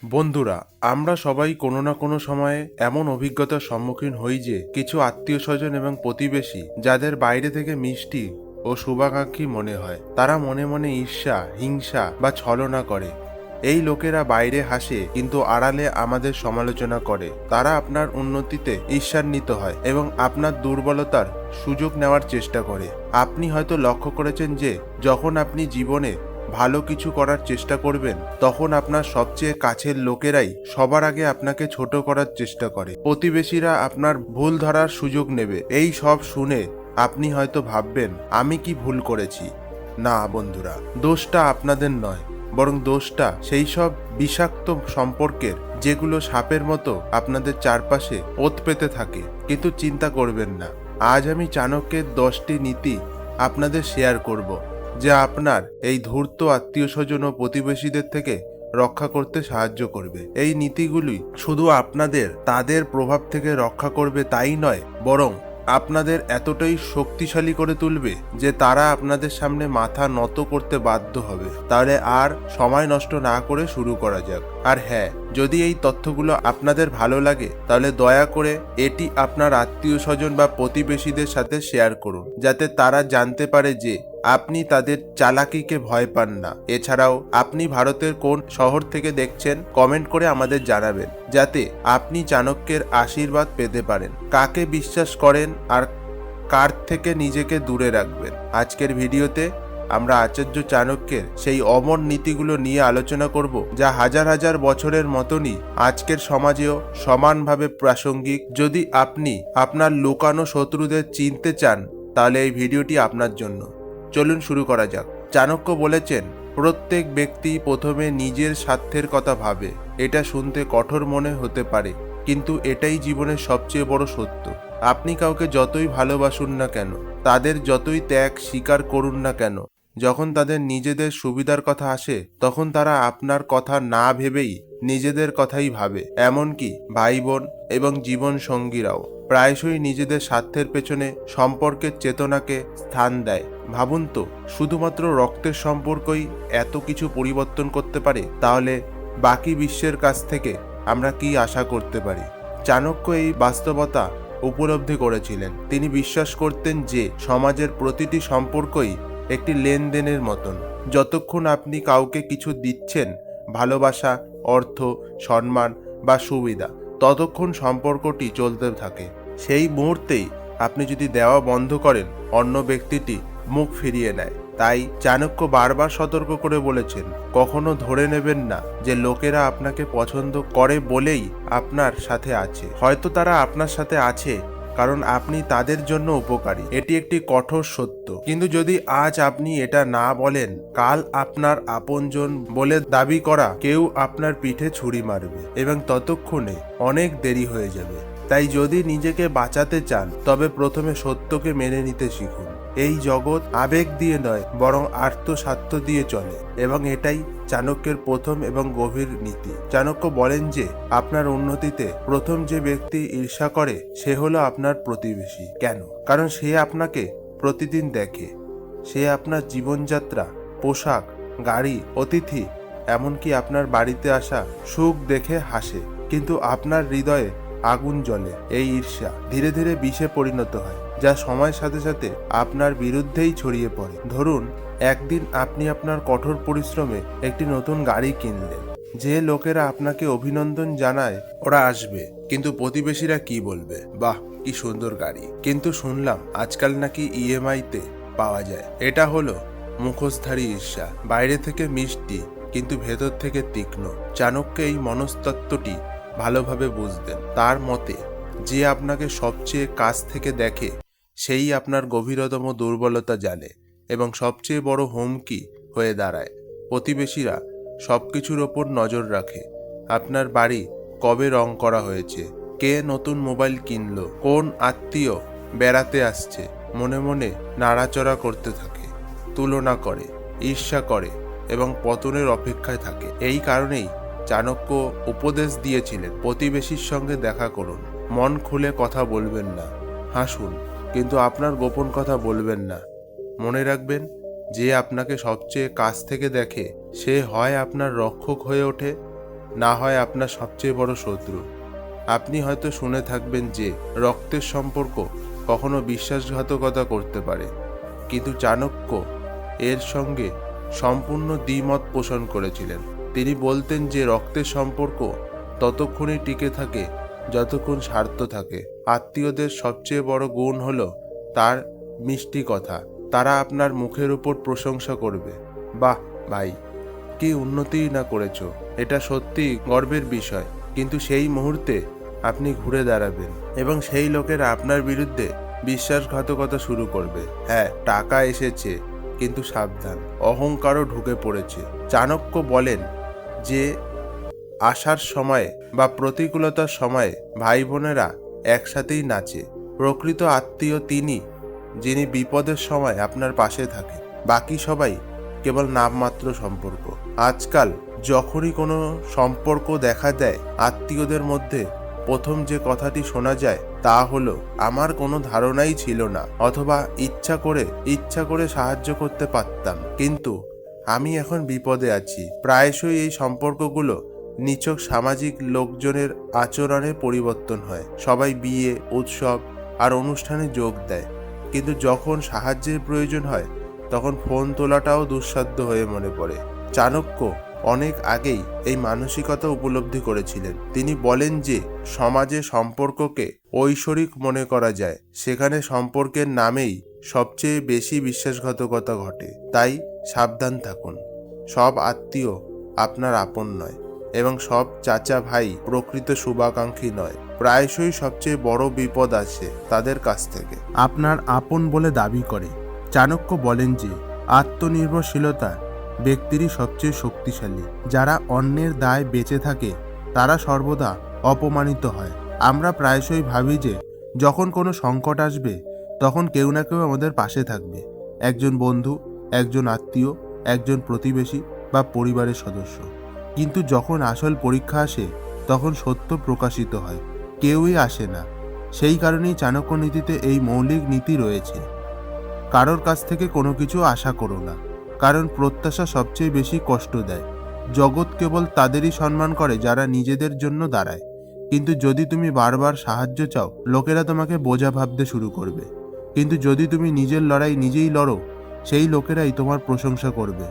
বন্ধুরা, আমরা সবাই কোনো না কোনো সময়ে এমন অভিজ্ঞতার সম্মুখীন হই যে কিছু আত্মীয় স্বজন এবং প্রতিবেশী যাদের বাইরে থেকে মিষ্টি ও শুভাকাঙ্ক্ষী মনে হয়, তারা মনে মনে ঈর্ষা, হিংসা বা ছলনা করে। এই লোকেরা বাইরে হাসে কিন্তু আড়ালে আমাদের সমালোচনা করে। তারা আপনার উন্নতিতে ঈর্ষান্বিত হয় এবং আপনার দুর্বলতার সুযোগ নেওয়ার চেষ্টা করে। আপনি হয়তো লক্ষ্য করেছেন যে যখন আপনি জীবনে ভালো কিছু করার চেষ্টা করবেন, তখন আপনার সবচেয়ে কাছের লোকেরাই সবার আগে আপনাকে ছোট করার চেষ্টা করে। প্রতিবেশীরা আপনার ভুল ধরার সুযোগ নেবে। এই সব শুনে আপনি হয়তো ভাববেন, আমি কি ভুল করেছি? না বন্ধুরা, দোষটা আপনাদের নয়, বরং দোষটা সেই সব বিষাক্ত সম্পর্কের যেগুলো সাপের মতো আপনাদের চারপাশে ওত পেতে থাকে। কিন্তু চিন্তা করবেন না, আজ আমি চাণক্যের 10টি নীতি আপনাদের শেয়ার করব, যা আপনার এই ধূর্ত আত্মীয় স্বজন ও প্রতিবেশীদের থেকে রক্ষা করতে সাহায্য করবে। এই নীতিগুলি শুধু আপনাদের তাদের প্রভাব থেকে রক্ষা করবে তাই নয়, বরং আপনাদের এতটাই শক্তিশালী করে তুলবে যে তারা আপনাদের সামনে মাথা নত করতে বাধ্য হবে। তাহলে আর সময় নষ্ট না করে শুরু করা যাক। আর হ্যাঁ, যদি এই তথ্যগুলো আপনাদের ভালো লাগে তাহলে দয়া করে এটি আপনার আত্মীয় স্বজন বা প্রতিবেশীদের সাথে শেয়ার করুন, যাতে তারা জানতে পারে যে আপনি তাদের চালাকিকে ভয় পান না। এছাড়াও আপনি ভারতের কোন শহর থেকে দেখছেন কমেন্ট করে আমাদের জানাবেন, যাতে আপনি চাণক্যের আশীর্বাদ পেতে পারেন। কাকে বিশ্বাস করেন আর কার থেকে নিজেকে দূরে রাখবেন? আজকের ভিডিওতে আমরা আচার্য চাণক্যের সেই অমর নীতিগুলো নিয়ে আলোচনা করব, যা হাজার হাজার বছরের মতনই আজকের সমাজেও সমানভাবে প্রাসঙ্গিক। যদি আপনি আপনার লুকানো শত্রুদের চিনতে চান, তাহলে এই ভিডিওটি আপনার জন্য। চলুন শুরু করা যাক। চাণক্য বলেছেন, প্রত্যেক ব্যক্তি প্রথমে নিজের স্বার্থের কথা ভাবে। এটা শুনতে কঠোর মনে হতে পারে, কিন্তু এটাই জীবনের সবচেয়ে বড় সত্য। আপনি কাউকে যতই ভালোবাসুন না কেন, তাদের যতই ত্যাগ স্বীকার করুন না কেন, যখন তাদের নিজেদের সুবিধার কথা আসে, তখন তারা আপনার কথা না ভেবেই নিজেদের কথাই ভাবে। এমনকি ভাই বোন এবং জীবন সঙ্গীরাও প্রায়শই নিজেদের স্বার্থের পেছনে সম্পর্কের চেতনাকে স্থান দেয়। ভাবুন তো, শুধুমাত্র রক্তের সম্পর্কই এত কিছু পরিবর্তন করতে পারে, তাহলে বাকি বিশ্বের কাছ থেকে আমরা কি আশা করতে পারি? চাণক্য এই বাস্তবতা উপলব্ধি করেছিলেন। তিনি বিশ্বাস করতেন যে সমাজের প্রতিটি সম্পর্কই একটি লেনদেনের মতন। যতক্ষণ আপনি কাউকে কিছু দিচ্ছেন, ভালোবাসা, অর্থ, সম্মান বা সুবিধা, ততক্ষণ সম্পর্কটি চলতে থাকে। সেই মুহূর্তেই আপনি যদি দেওয়া বন্ধ করেন, অন্য ব্যক্তিটি মুখ ফিরিয়ে নেয়। তাই চাণক্য বারবার সতর্ক করে বলেছেন, কখনো ধরে নেবেন না যে লোকেরা আপনাকে পছন্দ করে বলেই আপনার সাথে আছে। হয়তো তারা আপনার সাথে আছে কারণ আপনি তাদের জন্য উপকারী। এটি একটি কঠোর সত্য, কিন্তু যদি আজ আপনি এটা না বলেন, কাল আপনার আপনজন বলে দাবি করা কেউ আপনার পিঠে ছুরি মারবে এবং ততক্ষণে অনেক দেরি হয়ে যাবে। তাই যদি নিজেকে বাঁচাতে চান, তবে প্রথমে সত্যকে মেনে নিতে শিখুন। এই জগৎ আবেগ দিয়ে নয়, বরং আত্মস্বার্থ দিয়ে চলে, এবং এটাই চাণক্যের প্রথম এবং গভীর নীতি। চাণক্য বলেন যে আপনার উন্নতিতে প্রথম যে ব্যক্তি ঈর্ষা করে, সে হলো আপনার প্রতিবেশী। কেন? কারণ সে আপনাকে প্রতিদিন দেখে। সে আপনার জীবনযাত্রা, পোশাক, গাড়ি, অতিথি, এমনকি আপনার বাড়িতে আসা সুখ দেখে হাসে, কিন্তু আপনার হৃদয়ে আগুন জ্বলে। এই ঈর্ষা ধীরে ধীরে বিষে পরিণত হয়, যা সময়ের সাথে সাথে আপনার বিরুদ্ধেই ছড়িয়ে পড়ে। ধরুন, একদিন আপনি আপনার কঠোর পরিশ্রমে একটি নতুন গাড়ি কিনলেন। যে লোকেরা আপনাকে অভিনন্দন জানায়, ওরা আসবে, কিন্তু প্রতিবেশীরা কি বলবে? বাহ, কি সুন্দর গাড়ি, কিন্তু শুনলাম আজকাল নাকি ইএমআই-তে পাওয়া যায়। এটা হলো মুখোশধারী ঈর্ষা। বাইরে থেকে মিষ্টি, কিন্তু ভেতর থেকে তীক্ষ্ণ। চাণক্য এই মনস্তত্ত্বটি ভালোভাবে বুঝতেন। তার মতে, যে আপনাকে সবচেয়ে কাছ থেকে দেখে, সেই আপনার গভীরতম দুর্বলতা জানে এবং সবচেয়ে বড় হুমকি হয়ে দাঁড়ায়। প্রতিবেশীরা সবকিছুর ওপর নজর রাখে। আপনার বাড়ি কবে রং করা হয়েছে, কে নতুন মোবাইল কিনলো, কোন আত্মীয় বেড়াতে আসছে, মনে মনে নাড়াচড়া করতে থাকে, তুলনা করে, ঈর্ষা করে এবং পতনের অপেক্ষায় থাকে। এই কারণেই চাণক্য উপদেশ দিয়েছিলেন, প্রতিবেশীর সঙ্গে দেখা করুন, মন খুলে কথা বলবেন না, হাসুন, কিন্তু আপনার গোপন কথা বলবেন না। মনে রাখবেন, যে আপনাকে সবচেয়ে কাছ থেকে দেখে, সে হয় আপনার রক্ষক হয়ে ওঠে, না হয় আপনার সবচেয়ে বড় শত্রু। আপনি হয়তো শুনে থাকবেন যে রক্তের সম্পর্ক কখনো বিশ্বাসঘাতকতা করতে পারে, কিন্তু চাণক্য এর সঙ্গে সম্পূর্ণ দ্বিমত পোষণ করেছিলেন। তিনি বলতেন যে রক্তের সম্পর্ক ততক্ষণই টিকে থাকে যতক্ষণ স্বার্থ থাকে। আত্মীয়দের সবচেয়ে বড় গুণ হলো তার মিষ্টি কথা। তারা আপনার মুখের উপর প্রশংসা করবে, বাহ ভাই, কি উন্নতিই না করেছো, এটা সত্যি গর্বের বিষয়। কিন্তু সেই মুহূর্তে আপনি ঘুরে দাঁড়াবেন এবং সেই লোকেরা আপনার বিরুদ্ধে বিশ্বাসঘাতকতা শুরু করবে। হ্যাঁ, টাকা এসেছে, কিন্তু সাবধান, অহংকারও ঢুকে পড়েছে। চাণক্য বলেন যে আসার সময়ে বা প্রতিকূলতার সময়ে ভাই বোনেরা একসাথেই নাচে। প্রকৃত আত্মীয় তিনি, যিনি বিপদের সময় আপনার পাশে থাকে। বাকি সবাই কেবল নামমাত্র সম্পর্ক। আজকাল যখনই কোনো সম্পর্ক দেখা দেয়, আত্মীয়দের মধ্যে প্রথম যে কথাটি শোনা যায় তা হলো, আমার কোনো ধারণাই ছিল না, অথবা ইচ্ছা করে সাহায্য করতে পারতাম, কিন্তু আমি এখন বিপদে আছি। প্রায়শই এই সম্পর্কগুলো নিছক সামাজিক লোকজনের আচরণে পরিবর্তন হয়। সবাই বিয়ে, উৎসব আর অনুষ্ঠানে যোগ দেয়, কিন্তু যখন সাহায্যের প্রয়োজন হয় তখন ফোন তোলাটাও দুঃসাধ্য হয়ে মনে পড়ে। চাণক্য অনেক আগেই এই মানসিকতা উপলব্ধি করেছিলেন। তিনি বলেন যে সমাজে সম্পর্ককে ঐশ্বরিক মনে করা যায়, সেখানে সম্পর্কের নামেই সবচেয়ে বেশি বিশ্বাসঘাতকতা ঘটে। তাই সাবধান থাকুন। সব আত্মীয় আপনার আপন নয়, এবং সব চাচা ভাই প্রকৃত শুভাকাঙ্ক্ষী নয়। প্রায়শই সবচেয়ে বড় বিপদ আসে তাদের কাছ থেকে আপনার আপন বলে দাবি করে। চাণক্য বলেন যে আত্মনির্ভরশীলতা ব্যক্তিরই সবচেয়ে শক্তিশালী। যারা অন্যের দায় বেঁচে থাকে তারা সর্বদা অপমানিত হয়। আমরা প্রায়শই ভাবি যে যখন কোনো সংকট আসবে তখন কেউ না কেউ আমাদের পাশে থাকবে, একজন বন্ধু, একজন আত্মীয়, একজন প্রতিবেশী বা পরিবারের সদস্য। কিন্তু যখন আসল পরীক্ষা আসে তখন সত্য প্রকাশিত হয়, কেউই আসে না। সেই কারণেই চাণক্য নীতিতে এই মৌলিক নীতি রয়েছে: কারোর কাছ থেকে কোনো কিছু আশা করো না, কারণ প্রত্যাশা সবচেয়ে বেশি কষ্ট দেয়। জগৎ কেবল তাদেরই সম্মান করে যারা নিজেদের জন্য দাঁড়ায়। কিন্তু যদি তুমি বারবার সাহায্য চাও, লোকেরা তোমাকে বোঝা ভাবতে শুরু করবে। কিন্তু যদি তুমি নিজের লড়াই নিজেই লড়ো, সেই লোকেরাই তোমার প্রশংসা করবে।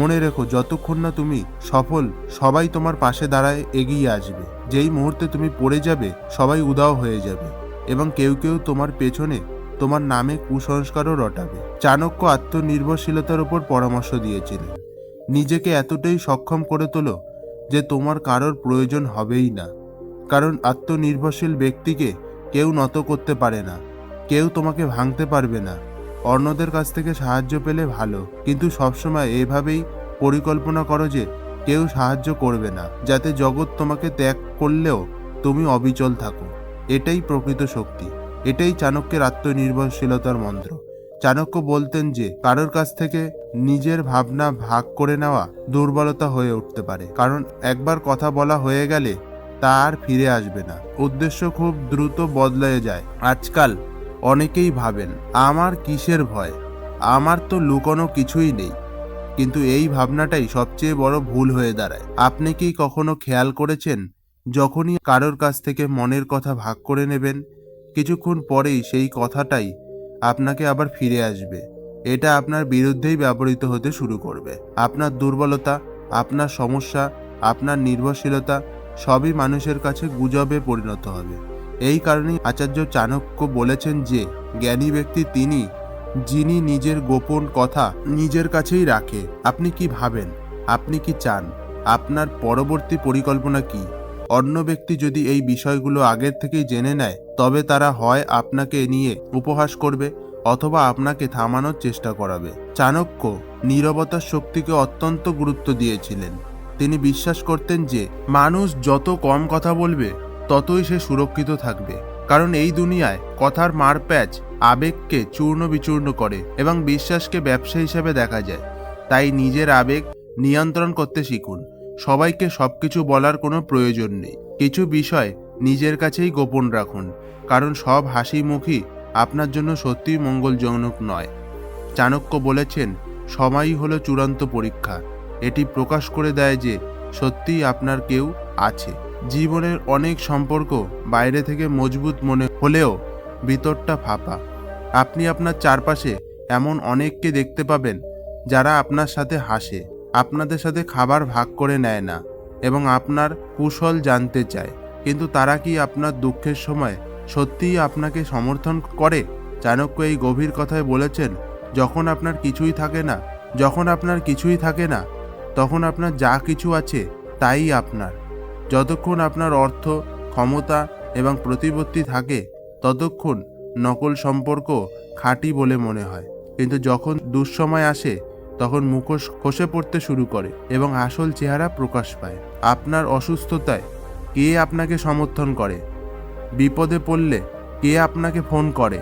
মনে রেখো, যতক্ষণ না তুমি সফল, সবাই তোমার পাশে দাঁড়ায় এগিয়ে আসবে। যেই মুহূর্তে তুমি পড়ে যাবে, সবাই উদাও হয়ে যাবে, এবং কেউ কেউ তোমার পেছনে তোমার নামে কুসংস্কারও রটাবে। চাণক্য আত্মনির্ভরশীলতার উপর পরামর্শ দিয়েছিলেন: নিজেকে এতটাই সক্ষম করে তোলো যে তোমার কারোর প্রয়োজন হবেই না। কারণ আত্মনির্ভরশীল ব্যক্তিকে কেউ নত করতে পারে না, কেউ তোমাকে ভাঙতে পারবে না। অন্যদের কাছ থেকে সাহায্য পেলে ভালো, কিন্তু সবসময় এভাবেই পরিকল্পনা করো যে কেউ সাহায্য করবে না, যাতে জগৎ তোমাকে ত্যাগ করলেও তুমি অবিচল থাকো। এটাই প্রকৃত শক্তি, এটাই চাণক্যের আত্মনির্ভরশীলতার মন্ত্র। চাণক্য বলতেন যে কারোর কাছ থেকে নিজের ভাবনা ভাগ করে নেওয়া দুর্বলতা হয়ে উঠতে পারে, কারণ একবার কথা বলা হয়ে গেলে তা আর ফিরে আসবে না। উদ্দেশ্য খুব দ্রুত বদলে যায়। আজকাল অনেকেই ভাবেন, আমার কিসের ভয়, আমার তো লুকানো কিছুই নেই। কিন্তু এই ভাবনাটাই সবচেয়ে বড় ভুল হয়ে দাঁড়ায়। আপনি কি কখনো খেয়াল করেছেন, যখনই কারোর কাছ থেকে মনের কথা ভাগ করে নেবেন, কিছুক্ষণ পরেই সেই কথাটাই আপনাকে আবার ফিরে আসবে। এটা আপনার বিরুদ্ধেই ব্যবহৃত হতে শুরু করবে। আপনার দুর্বলতা, আপনার সমস্যা, আপনার নির্ভরশীলতা সবই মানুষের কাছে গুজবে পরিণত হবে। এই কারণেই আচার্য চাণক্য বলেছেন যে জ্ঞানী ব্যক্তি তিনি, যিনি নিজের গোপন কথা নিজের কাছেই রাখে। আপনি কি ভাবেন, আপনি কি চান, আপনার পরবর্তী পরিকল্পনা কি? অন্য ব্যক্তি যদি এই বিষয়গুলো আগের থেকেই জেনে নেয়, তবে তারা হয় আপনাকে নিয়ে উপহাস করবে অথবা আপনাকে থামানোর চেষ্টা করাবে। চাণক্য নীরবতার শক্তিকে অত্যন্ত গুরুত্ব দিয়েছিলেন। তিনি বিশ্বাস করতেন যে মানুষ যত কম কথা বলবে ততই সে সুরক্ষিত থাকবে, কারণ এই দুনিয়ায় কথার মারপ্যাচ আবেগকে চূর্ণ বিচূর্ণ করে এবং বিশ্বাসকে ব্যবসা হিসেবে দেখা যায়। তাই নিজের আবেগ নিয়ন্ত্রণ করতে শিখুন। সবাইকে সবকিছু বলার কোনো প্রয়োজন নেই। কিছু বিষয় নিজের কাছেই গোপন রাখুন, কারণ সব হাসি মুখই আপনার জন্য সত্যিই মঙ্গলজনক নয়। চাণক্য বলেছেন, সময়ই হলো চূড়ান্ত পরীক্ষা। এটি প্রকাশ করে দেয় যে সত্যিই আপনার কেউ আছে। জীবনের অনেক সম্পর্ক বাইরে থেকে মজবুত মনে হলেও ভিতরটা ফাঁপা। আপনি আপনার চারপাশে এমন অনেককে দেখতে পাবেন যারা আপনার সাথে হাসে, আপনাদের সাথে খাবার ভাগ করে নেয় না এবং আপনার কুশল জানতে চায়, কিন্তু তারা কি আপনার দুঃখের সময় সত্যিই আপনাকে সমর্থন করে? চাণক্য এই গভীর কথায় বলেছেন, যখন আপনার কিছুই থাকে না তখন আপনার যা কিছু আছে তাই আপনার। যতক্ষণ আপনার অর্থ, ক্ষমতা এবং প্রতিপত্তি থাকে ততক্ষণ নকল সম্পর্ক খাঁটি বলে মনে হয়, কিন্তু যখন দুঃসময় আসে তখন মুখোশ খসে পড়তে শুরু করে এবং আসল চেহারা প্রকাশ পায়। আপনার অসুস্থতায় কে আপনাকে সমর্থন করে? বিপদে পড়লে কে আপনাকে ফোন করে?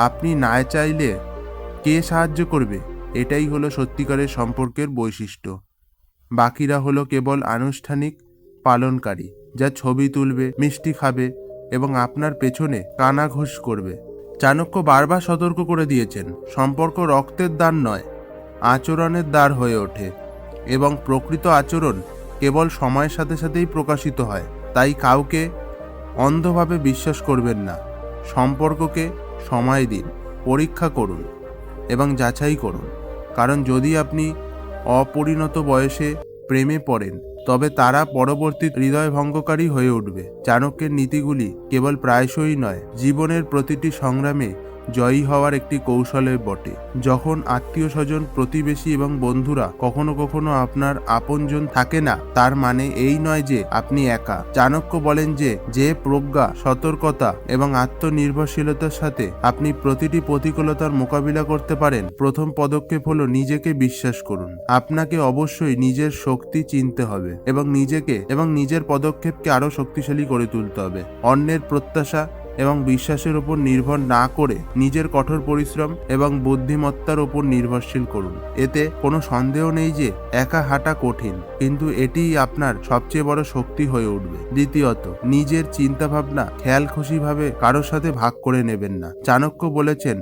আপনি না চাইলে কে সাহায্য করবে? এটাই হলো সত্যিকারের সম্পর্কের বৈশিষ্ট্য। বাকিরা হলো কেবল আনুষ্ঠানিক পালনকারী, যা ছবি তুলবে, মিষ্টি খাবে এবং আপনার পেছনে কানাঘুষ করবে। চাণক্য বারবার সতর্ক করে দিয়েছেন, সম্পর্ক রক্তের দান নয়, আচরণের দ্বার হয়ে ওঠে এবং প্রকৃত আচরণ কেবল সময়ের সাথে সাথেই প্রকাশিত হয়। তাই কাউকে অন্ধভাবে বিশ্বাস করবেন না। সম্পর্ককে সময় দিন, পরীক্ষা করুন এবং যাচাই করুন, কারণ যদি আপনি অপরিণত বয়সে প্রেমে পড়েন তবে তারা পরবর্তী হৃদয় ভঙ্গকারী হয়ে উঠবে। চাণক্যের নীতিগুলি কেবল প্রায়শই নয়, জীবনের প্রতিটি সংগ্রামে জয়ী হওয়ার একটি কৌশলের বটে। যখন আত্মীয় স্বজন, প্রতিবেশী এবং বন্ধুরা কখনো কখনো আপনার আপনজন থাকে না, তার মানে এই নয় যে আপনি একা। চাণক্য বলেন যে প্রজ্ঞা, সতর্কতা এবং আত্মনির্ভরশীলতার সাথে আপনি প্রতিটি প্রতিকূলতার মোকাবিলা করতে পারেন, প্রথম পদক্ষেপ হলো নিজেকে বিশ্বাস করুন। আপনাকে অবশ্যই নিজের শক্তি চিনতে হবে এবং নিজের পদক্ষেপকে আরো শক্তিশালী করে তুলতে হবে। অন্যের প্রত্যাশা এবং বিশ্বাসের উপর নির্ভর না করে নিজের কঠোর পরিশ্রম এবং বুদ্ধিমত্তার উপর নির্ভরশীল করুন। এতে কোনো সন্দেহ নেই যে একা হাঁটা কঠিন, কিন্তু এটিই আপনার সবচেয়ে বড় শক্তি হয়ে উঠবে। দ্বিতীয়ত, নিজের চিন্তাভাবনা খেয়ালখুশিভাবে কারোর সাথে ভাগ করে নেবেন না। চাণক্য বলেছেন,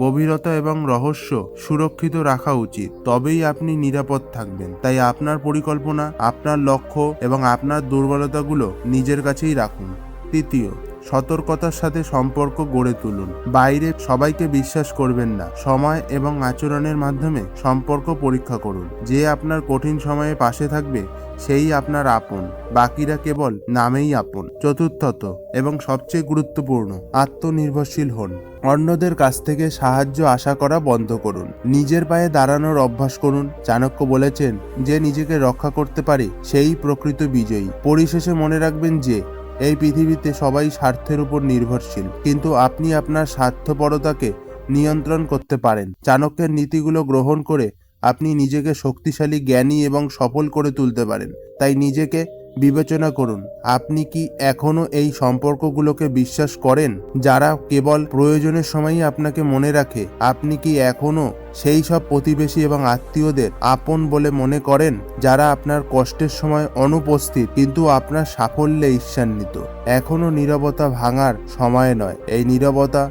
গভীরতা এবং রহস্য সুরক্ষিত রাখা উচিত, তবেই আপনি নিরাপদ থাকবেন। তাই আপনার পরিকল্পনা, আপনার লক্ষ্য এবং আপনার দুর্বলতাগুলো নিজের কাছেই রাখুন। তৃতীয়, সতর্কতার সাথে সম্পর্ক গড়ে তুলুন। বাইরে সবাইকে বিশ্বাস করবেন না। সময় এবং আচরণের মাধ্যমে সম্পর্ক পরীক্ষা করুন। যে আপনার কঠিন সময়ে পাশে থাকবে সেই আপনার আপন, বাকিরা কেবল নামেই আপন। চতুর্থত এবং সবচেয়ে গুরুত্বপূর্ণ, আত্মনির্ভরশীল হন। অন্যদের কাছ থেকে সাহায্য আশা করা বন্ধ করুন। নিজের পায়ে দাঁড়ানোর অভ্যাস করুন। চাণক্য বলেছেন, যে নিজেকে রক্ষা করতে পারে সেই প্রকৃত বিজয়ী। পরিশেষে মনে রাখবেন যে এই পৃথিবীতে সবাই স্বার্থের উপর নির্ভরশীল, কিন্তু আপনি আপনার স্বার্থপরতাকে নিয়ন্ত্রণ করতে পারেন। চাণক্যের নীতিগুলো গ্রহণ করে আপনি নিজেকে শক্তিশালী, জ্ঞানী এবং সফল করে তুলতে পারেন। তাই নিজেকে বিবেচনা করুন, আপনি কি এখনো এই সম্পর্কগুলোকে বিশ্বাস করেন যারা কেবল প্রয়োজনের সময়ই আপনাকে মনে রাখে? আপনি কি এখনো সেই সব প্রতিবেশী এবং আত্মীয়দের আপন বলে মনে করেন যারা আপনার কষ্টের সময় অনুপস্থিত কিন্তু আপনার সাফল্যে ঈর্ষান্বিত? এখনো নীরবতা ভাঙার সময় নয়, এই নীরবতা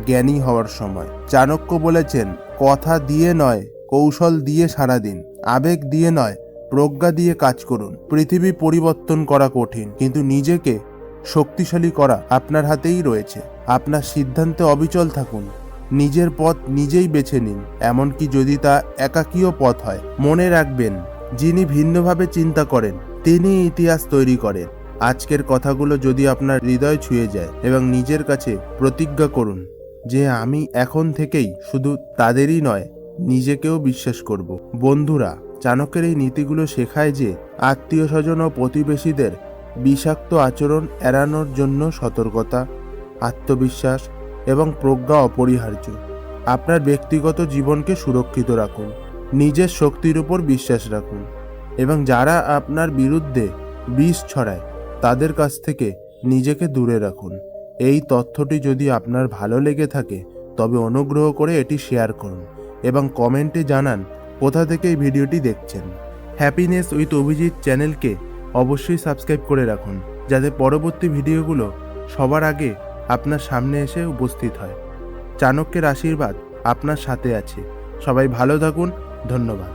জ্ঞানী হওয়ার সময়। চাণক্য বলেছেন, কথা দিয়ে নয়, কৌশল দিয়ে সারাদিন, আবেগ দিয়ে নয়, প্রজ্ঞা দিয়ে কাজ করুন। পৃথিবী পরিবর্তন করা কঠিন, কিন্তু নিজেকে শক্তিশালী করা আপনার হাতেই রয়েছে। আপনার সিদ্ধান্তে অবিচল থাকুন, নিজের পথ নিজেই বেছে নিন, এমনকি যদি তা একাকীয় পথ হয়। মনে রাখবেন, যিনি ভিন্নভাবে চিন্তা করেন তিনি ইতিহাস তৈরি করেন। আজকের কথাগুলো যদি আপনার হৃদয় ছুঁয়ে যায় এবং নিজের কাছে প্রতিজ্ঞা করুন যে আমি এখন থেকেই শুধু তাদেরই নয়, নিজেকেও বিশ্বাস করব। বন্ধুরা, চাণক্যের এই নীতিগুলো শেখায় যে আত্মীয় স্বজন ও প্রতিবেশীদের বিষাক্ত আচরণ এড়ানোর জন্য সতর্কতা, আত্মবিশ্বাস এবং প্রজ্ঞা অপরিহার্য। আপনার ব্যক্তিগত জীবনকে সুরক্ষিত রাখুন, নিজের শক্তির উপর বিশ্বাস রাখুন এবং যারা আপনার বিরুদ্ধে বিষ ছড়ায় তাদের কাছ থেকে নিজেকে দূরে রাখুন। এই তথ্যটি যদি আপনার ভালো লেগে থাকে তবে অনুগ্রহ করে এটি শেয়ার করুন এবং কমেন্টে জানান কোথা থেকে এই ভিডিওটি দেখছেন। হ্যাপিনেস উইথ অভিজিৎ চ্যানেলকে অবশ্যই সাবস্ক্রাইব করে রাখুন, যাতে পরবর্তী ভিডিওগুলো সবার আগে আপনার সামনে এসে উপস্থিত হয়। চাণক্যের আশীর্বাদ আপনার সাথে আছে। সবাই ভালো থাকুন। ধন্যবাদ।